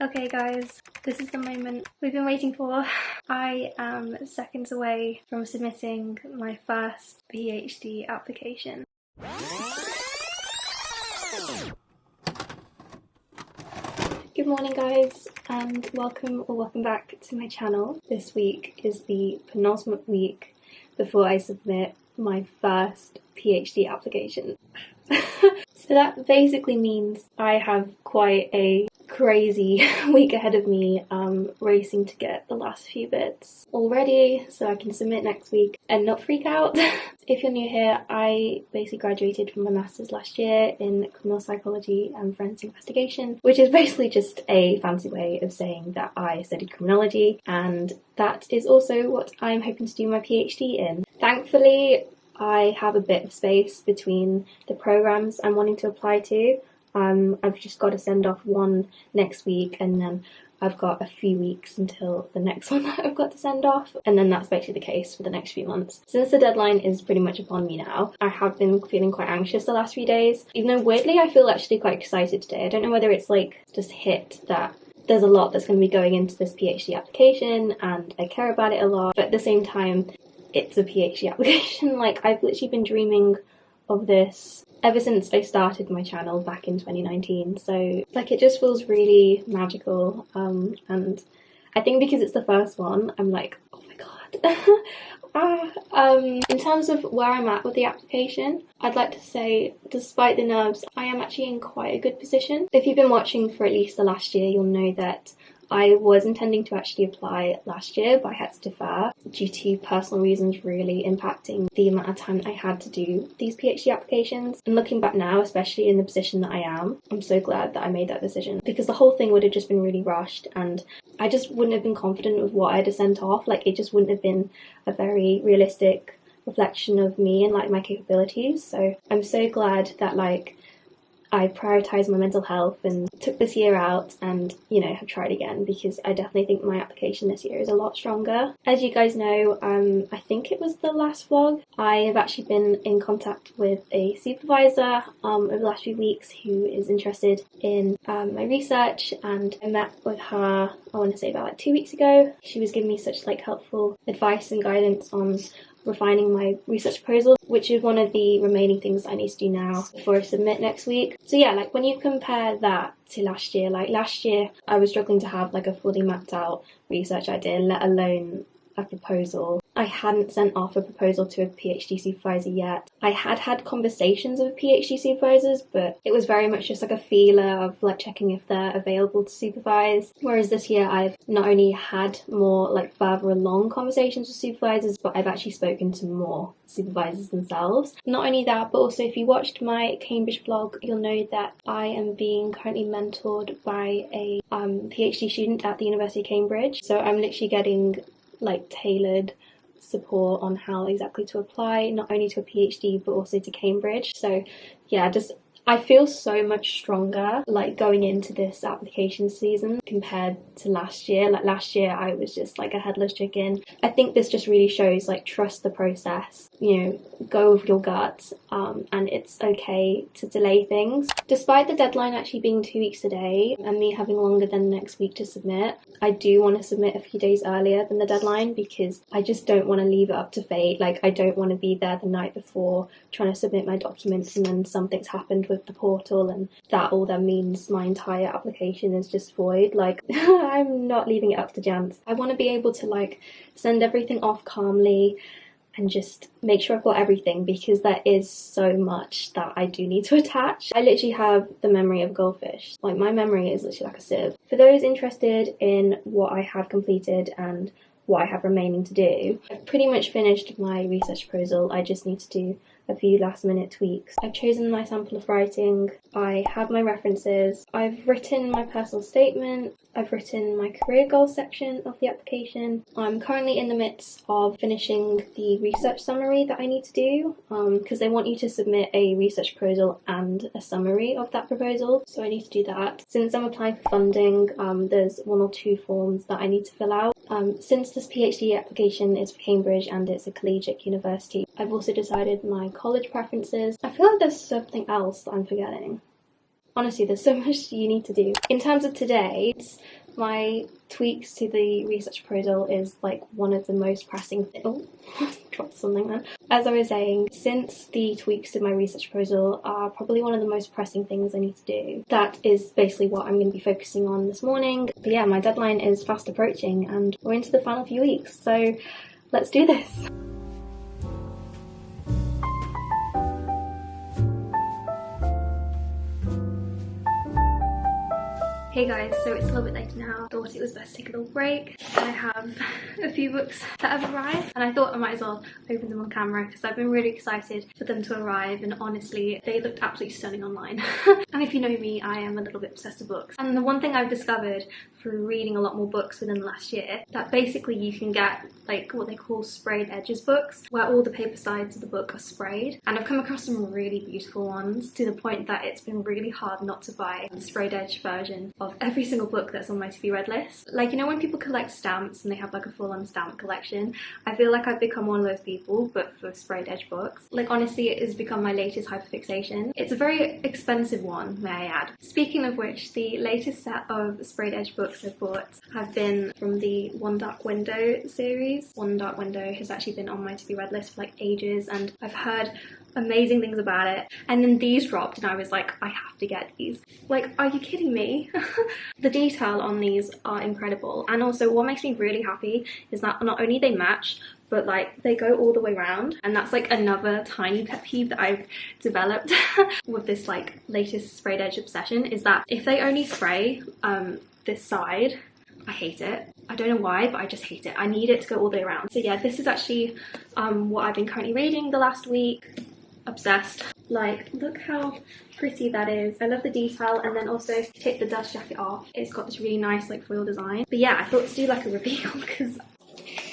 Okay guys, this is the moment we've been waiting for. I am seconds away from submitting my first PhD application. Good morning guys, and welcome back to my channel. This week is the penultimate week before I submit my first PhD application. So that basically means I have quite a crazy week ahead of me, racing to get the last few bits all ready so I can submit next week and not freak out. If you're new here, I basically graduated from my master's last year in criminal psychology and forensic investigation, which is basically just a fancy way of saying that I studied criminology, and that is also what I'm hoping to do my PhD in. Thankfully, I have a bit of space between the programs I'm wanting to apply to. I've just got to send off one next week, and then I've got a few weeks until the next one that I've got to send off, and then that's basically the case for the next few months. Since the deadline is pretty much upon me now, I have been feeling quite anxious the last few days, even though weirdly I feel actually quite excited today. I don't know whether it's like just hit that there's a lot that's going to be going into this PhD application and I care about it a lot, but at the same time it's a PhD application. Like, I've literally been dreaming of this ever since I started my channel back in 2019, so like it just feels really magical, and I think because it's the first one I'm like, oh my god. In terms of where I'm at with the application, I'd like to say, despite the nerves, I am actually in quite a good position. If you've been watching for at least the last year, you'll know that I was intending to actually apply last year, but I had to defer due to personal reasons really impacting the amount of time I had to do these PhD applications. And looking back now, especially in the position that I am, I'm so glad that I made that decision, because the whole thing would have just been really rushed and I just wouldn't have been confident with what I'd have sent off. Like, it just wouldn't have been a very realistic reflection of me and like my capabilities. So I'm so glad that like I prioritised my mental health and took this year out and, you know, have tried again, because I definitely think my application this year is a lot stronger. As you guys know, I think it was the last vlog, I have actually been in contact with a supervisor over the last few weeks who is interested in my research, and I met with her, I want to say about like 2 weeks ago. She was giving me such like helpful advice and guidance on refining my research proposal, which is one of the remaining things I need to do now before I submit next week. So yeah, like when you compare that to last year, like last year I was struggling to have like a fully mapped out research idea, let alone a proposal. I hadn't sent off a proposal to a PhD supervisor yet. I had conversations with PhD supervisors, but it was very much just like a feeler of like checking if they're available to supervise. Whereas this year I've not only had more like further along conversations with supervisors, but I've actually spoken to more supervisors themselves. Not only that, but also if you watched my Cambridge vlog, you'll know that I am being currently mentored by a PhD student at the University of Cambridge. So I'm literally getting like tailored support on how exactly to apply, not only to a PhD but also to Cambridge. So yeah, just I feel so much stronger like going into this application season compared to last year. Like last year I was just like a headless chicken. I think this just really shows like trust the process, you know, go with your gut, and it's okay to delay things. Despite the deadline actually being 2 weeks today and me having longer than next week to submit, I do want to submit a few days earlier than the deadline, because I just don't want to leave it up to fate. Like, I don't want to be there the night before trying to submit my documents and then something's happened with the portal and that all then means my entire application is just void. Like, I'm not leaving it up to chance. I want to be able to like send everything off calmly and just make sure I've got everything, because there is so much that I do need to attach. I literally have the memory of a goldfish. Like, my memory is literally like a sieve. For those interested in what I have completed and what I have remaining to do, I've pretty much finished my research proposal. I just need to do a few last minute tweaks. I've chosen my sample of writing, I have my references, I've written my personal statement, I've written my career goals section of the application. I'm currently in the midst of finishing the research summary that I need to do, because they want you to submit a research proposal and a summary of that proposal, so I need to do that. Since I'm applying for funding, there's 1 or 2 forms that I need to fill out. Since this PhD application is for Cambridge and it's a collegiate university, I've also decided my college preferences. I feel like there's something else that I'm forgetting. Honestly, there's so much you need to do. In terms of today, my tweaks to the research proposal is like one of the most pressing oh, dropped something there. As I was saying, since the tweaks to my research proposal are probably one of the most pressing things I need to do, that is basically what I'm going to be focusing on this morning. But yeah, my deadline is fast approaching and we're into the final few weeks, so let's do this. Hey guys, so it's a little bit later now. Thought it was best to take a little break. I have a few books that have arrived and I thought I might as well open them on camera because I've been really excited for them to arrive, and honestly they looked absolutely stunning online. And if you know me, I am a little bit obsessed with books. And the one thing I've discovered through reading a lot more books within the last year, that basically you can get like what they call sprayed edges books, where all the paper sides of the book are sprayed. And I've come across some really beautiful ones to the point that it's been really hard not to buy the sprayed edge version of every single book that's on my to be read list. Like, you know when people collect stamps and they have like a full-on stamp collection? I feel like I've become one of those people, but for sprayed edge books. Like, honestly, it has become my latest hyperfixation. It's a very expensive one, may I add. Speaking of which, the latest set of sprayed edge books I've bought have been from the One Dark Window series. One Dark Window has actually been on my to be read list for like ages, and I've heard amazing things about it, and then these dropped and I was like, I have to get these. Like, are you kidding me? The detail on these are incredible, and also what makes me really happy is that not only they match, but like they go all the way around, and that's like another tiny pet peeve that I've developed with this like latest sprayed edge obsession, is that if they only spray this side, I hate it. I don't know why, but I just hate it. I need it to go all the way around. So yeah, this is actually what I've been currently reading the last week. Obsessed. Like, look how pretty that is. I love the detail, and then also take the dust jacket off. It's got this really nice like foil design. But yeah, I thought to do like a reveal because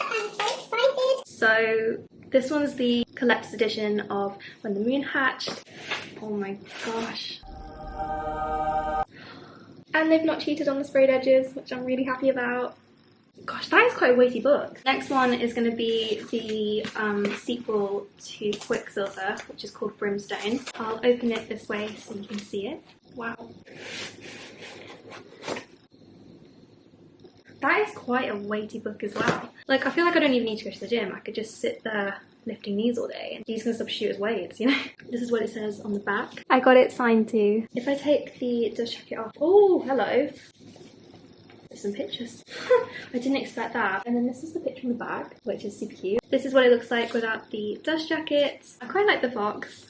I'm so excited. So this one's the collector's edition of When the Moon Hatched. Oh my gosh. And they've not cheated on the sprayed edges, which I'm really happy about. Gosh, that is quite a weighty book. Next one is going to be the sequel to Quicksilver, which is called Brimstone. I'll open it this way so you can see it. Wow. That is quite a weighty book as well. Like, I feel like I don't even need to go to the gym. I could just sit there lifting these all day and these can substitute as weights, you know? This is what it says on the back. I got it signed too. If I take the dust jacket off, oh, hello. Some pictures. I didn't expect that. And then this is the picture on the back, which is super cute. This is what it looks like without the dust jacket. I quite like the fox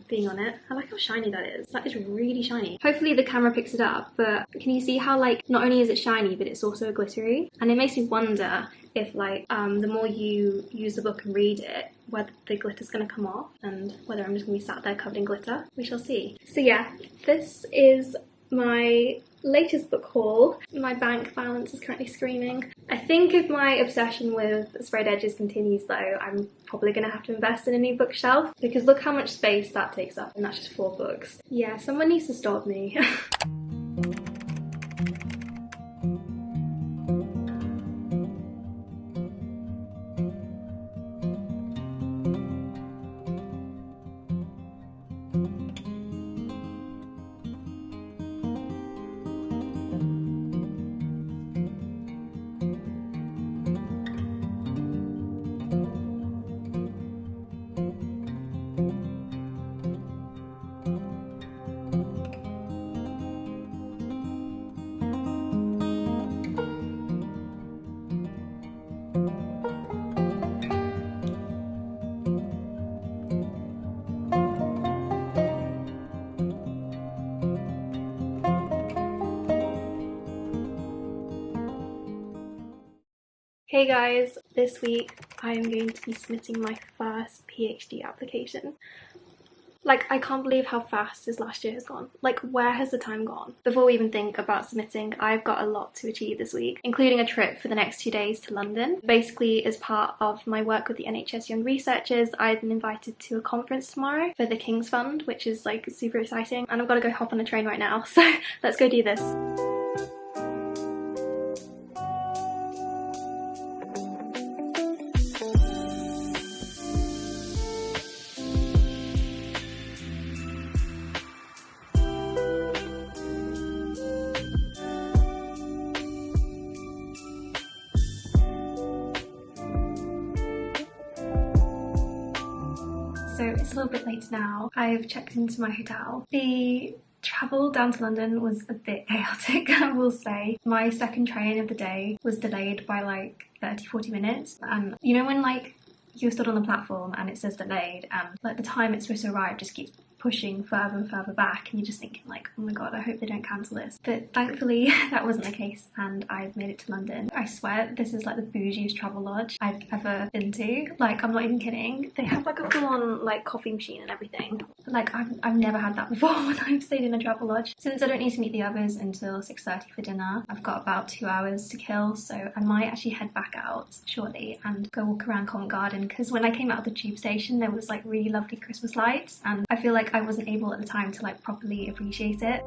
being on it. I like how shiny that is. That is really shiny. Hopefully the camera picks it up, but can you see how like not only is it shiny, but it's also glittery? And it makes me wonder if like the more you use the book and read it, whether the glitter's gonna come off and whether I'm just gonna be sat there covered in glitter. We shall see. So yeah, this is my latest book haul. My bank balance is currently screaming. I think if my obsession with sprayed edges continues though, I'm probably gonna have to invest in a new bookshelf, because look how much space that takes up, and that's just 4 books. Yeah, someone needs to stop me. Hey guys, this week I am going to be submitting my first PhD application. Like, I can't believe how fast this last year has gone. Like, where has the time gone? Before we even think about submitting, I've got a lot to achieve this week, including a trip for the next 2 days to London. Basically, as part of my work with the NHS Young Researchers, I've been invited to a conference tomorrow for the King's Fund, which is like super exciting. And I've got to go hop on a train right now, so let's go do this. So it's a little bit later now. I've checked into my hotel. The travel down to London was a bit chaotic, I will say. My second train of the day was delayed by like 30-40 minutes, and you know when like you're stood on the platform and it says delayed and like the time it's supposed to arrive just keeps pushing further and further back, and you're just thinking like, oh my god, I hope they don't cancel this. But thankfully that wasn't the case and I've made it to London. I swear this is like the bougiest travel lodge I've ever been to. Like, I'm not even kidding. They have like a full-on like coffee machine and everything. Like I've never had that before when I've stayed in a travel lodge. Since I don't need to meet the others until 6:30 for dinner, I've got about 2 hours to kill, so I might actually head back out shortly and go walk around Covent Garden, because when I came out of the tube station there was like really lovely Christmas lights and I feel like I wasn't able at the time to like properly appreciate it.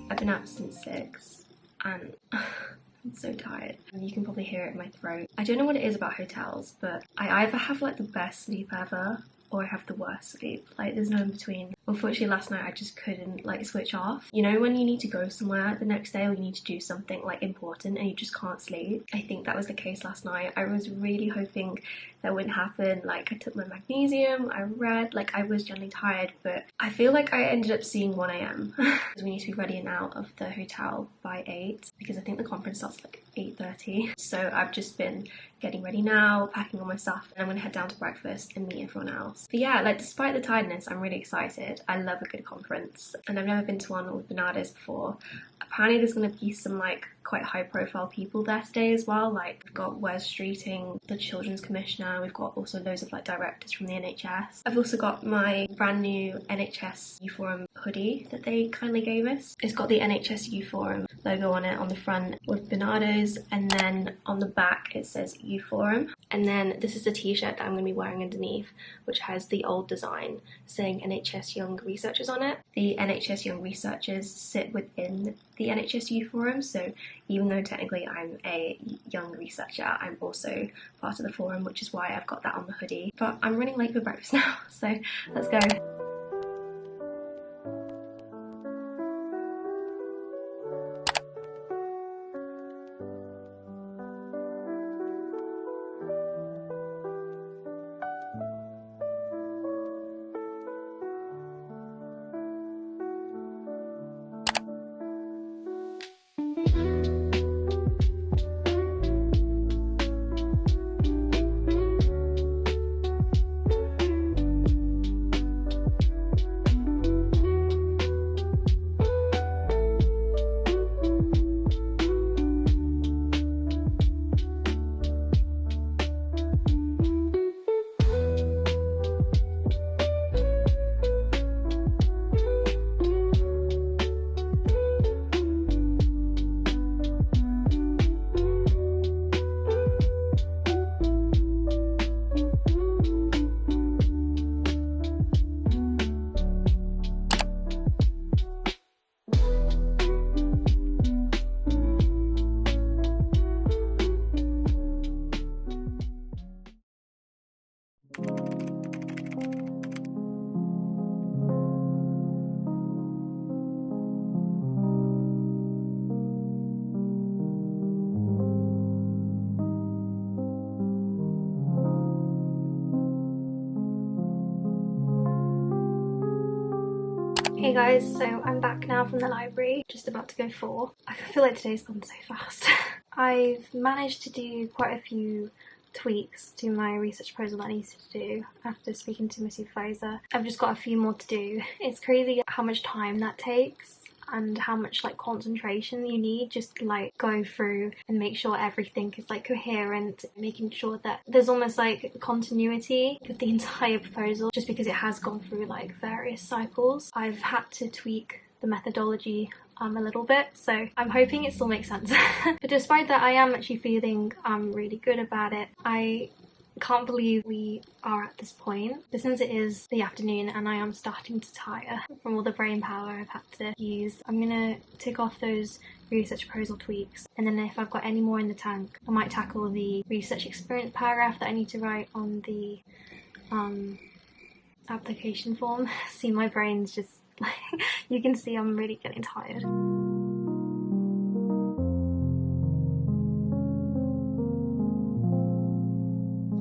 I've been up since 6 and I'm so tired. You can probably hear it in my throat. I don't know what it is about hotels, but I either have like the best sleep ever or I have the worst sleep. Like, there's no in between. Unfortunately last night I just couldn't like switch off. You know when you need to go somewhere the next day or you need to do something like important and you just can't sleep? I think that was the case last night. I was really hoping that wouldn't happen. Like, I took my magnesium, I read, like I was generally tired, but I feel like I ended up seeing 1 a.m. because we need to be ready and out of the hotel by 8 because I think the conference starts like 8:30. So I've just been getting ready now, packing all my stuff, and I'm gonna head down to breakfast and meet everyone else. But yeah, like despite the tiredness, I'm really excited. I love a good conference and I've never been to one with Bernardo's before. Apparently there's going to be some like quite high profile people there today as well. Like, we've got Wes Streeting, the Children's Commissioner, we've got also loads of like directors from the NHS. I've also got my brand new NHS U Forum hoodie that they kindly gave us. It's got the NHS U Forum logo on it on the front with Bernardo's, and then on the back it says U Forum. And then this is a t-shirt that I'm going to be wearing underneath, which has the old design saying NHS Young Researchers on it. The NHS Young Researchers sit within the NHS U Forum, so even though technically I'm a young researcher, I'm also part of the forum, which is why I've got that on the hoodie. But I'm running late for breakfast now, so let's go. Hey guys, so I'm back now from the library, just about to go 4. I feel like today's gone so fast. I've managed to do quite a few tweaks to my research proposal that I needed to do after speaking to my supervisor. I've just got a few more to do. It's crazy how much time that takes and how much like concentration you need just to like go through and make sure everything is like coherent, making sure that there's almost like continuity with the entire proposal, just because it has gone through like various cycles. I've had to tweak the methodology a little bit, so I'm hoping it still makes sense. But despite that, I am actually feeling really good about it. I can't believe we are at this point, but since it is the afternoon and I am starting to tire from all the brain power I've had to use, I'm gonna tick off those research proposal tweaks, and then if I've got any more in the tank, I might tackle the research experience paragraph that I need to write on the application form. See, my brain's just like, you can see I'm really getting tired.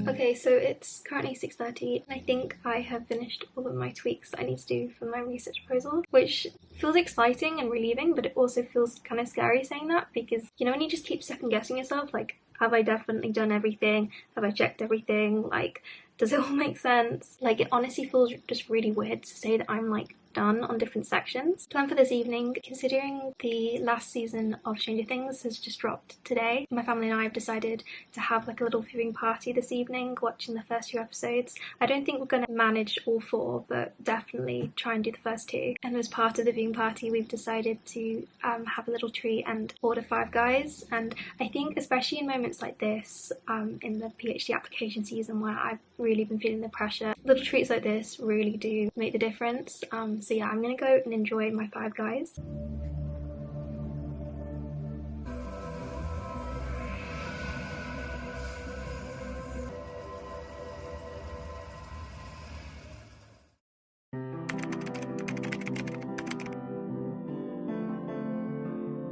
Okay, so it's currently 6:30 and I think I have finished all of my tweaks that I need to do for my research proposal, which feels exciting and relieving, but it also feels kind of scary saying that, because you know when you just keep second guessing yourself, like, have I definitely done everything? Have I checked everything? Like, does it all make sense? Like, it honestly feels just really weird to say that I'm like done on different sections. Plan for this evening, considering the last season of Stranger Things has just dropped today, my family and I have decided to have like a little viewing party this evening, watching the first few episodes. I don't think we're going to manage all 4, but definitely try and do the first 2. And as part of the viewing party, we've decided to have a little treat and order 5 Guys. And I think especially in moments like this, in the PhD application season where I've really been feeling the pressure, little treats like this really do make the difference. So yeah, I'm gonna go and enjoy my 5 Guys.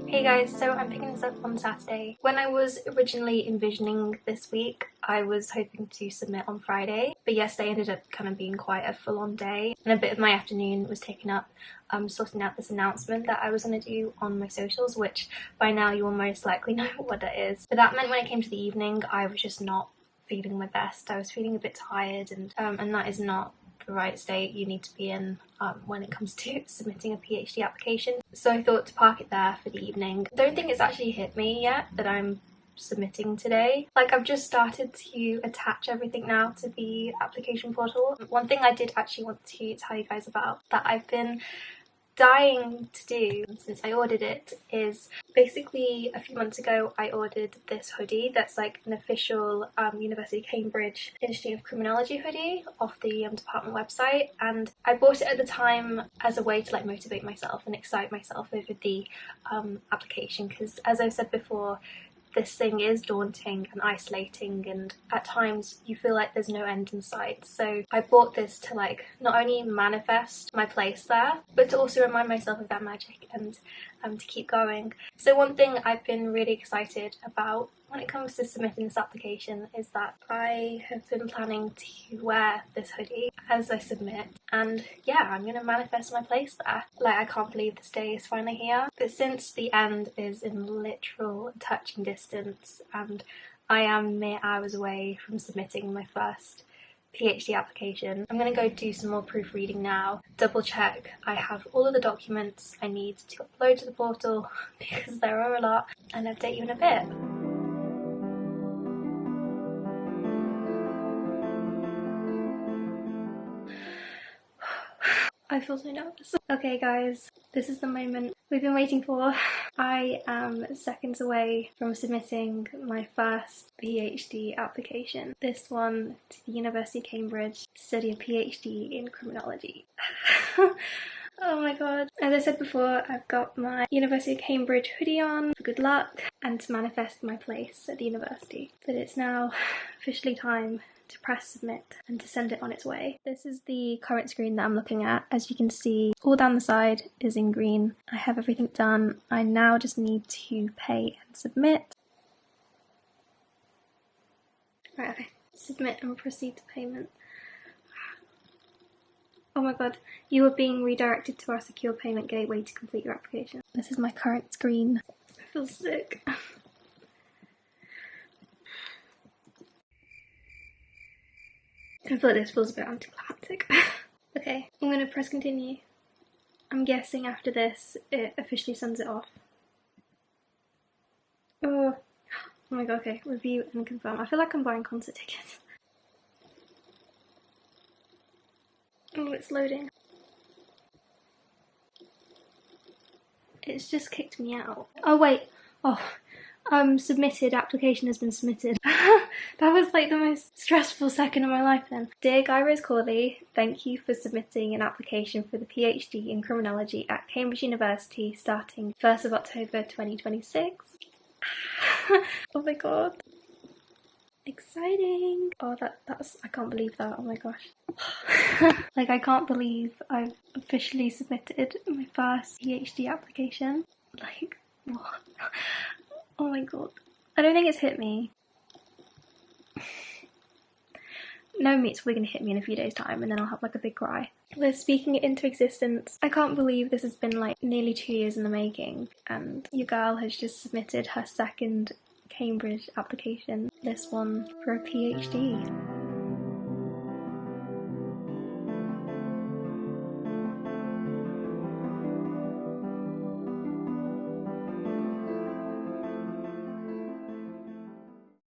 Hey guys, so I'm picking this up on Saturday. When I was originally envisioning this week, I was hoping to submit on Friday, but yesterday ended up kind of being quite a full-on day, and a bit of my afternoon was taken up sorting out this announcement that I was going to do on my socials, which by now you will most likely know what that is. But that meant when it came to the evening, I was just not feeling my best. I was feeling a bit tired, and that is not the right state you need to be in when it comes to submitting a PhD application. So I thought to park it there for the evening. I don't think it's actually hit me yet that I'm submitting today. Like, I've just started to attach everything now to the application portal. One thing I did actually want to tell you guys about that I've been dying to do since I ordered it is basically a few months ago I ordered this hoodie that's like an official University of Cambridge Institute of Criminology hoodie off the department website, and I bought it at the time as a way to like motivate myself and excite myself over the application, because as I've said before, this thing is daunting and isolating, and at times you feel like there's no end in sight. So I bought this to like not only manifest my place there, but to also remind myself of that magic and to keep going. So one thing I've been really excited about when it comes to submitting this application is that I have been planning to wear this hoodie as I submit, and yeah, I'm gonna manifest my place there. Like, I can't believe this day is finally here. But since the end is in literal touching distance and I am mere hours away from submitting my first PhD application, I'm going to go do some more proofreading now, double check I have all of the documents I need to upload to the portal, because there are a lot, and update you in a bit. I feel so nervous. Okay guys, this is the moment we've been waiting for. I am seconds away from submitting my first PhD application. This one to the University of Cambridge to study a PhD in criminology. Oh my god. As I said before, I've got my University of Cambridge hoodie on for good luck and to manifest my place at the university. But it's now officially time to press submit and to send it on its way. This is the current screen that I'm looking at. As you can see, all down the side is in green. I have everything done. I now just need to pay and submit. Right, okay. Submit and proceed to payment. Oh my god, you are being redirected to our secure payment gateway to complete your application. This is my current screen. I feel sick. I feel like this feels a bit anticlimactic. Okay, I'm gonna press continue. I'm guessing after this it officially sends it off. Oh my god, okay, review and confirm. I feel like I'm buying concert tickets. Oh, it's loading. It's just kicked me out. Oh wait, oh, submitted, application has been submitted. That was like the most stressful second of my life then. Dear Guy Rose Corley, thank you for submitting an application for the PhD in criminology at Cambridge University starting 1st of October 2026. Oh my god. Exciting. Oh, that's, I can't believe that, oh my gosh. Like, I can't believe I've officially submitted my first PhD application. Like, what? Oh my god. I don't think it's hit me. No, it's probably gonna hit me in a few days' time and then I'll have like a big cry. We're speaking it into existence. I can't believe this has been like nearly 2 years in the making and your girl has just submitted her second Cambridge application, this one for a PhD.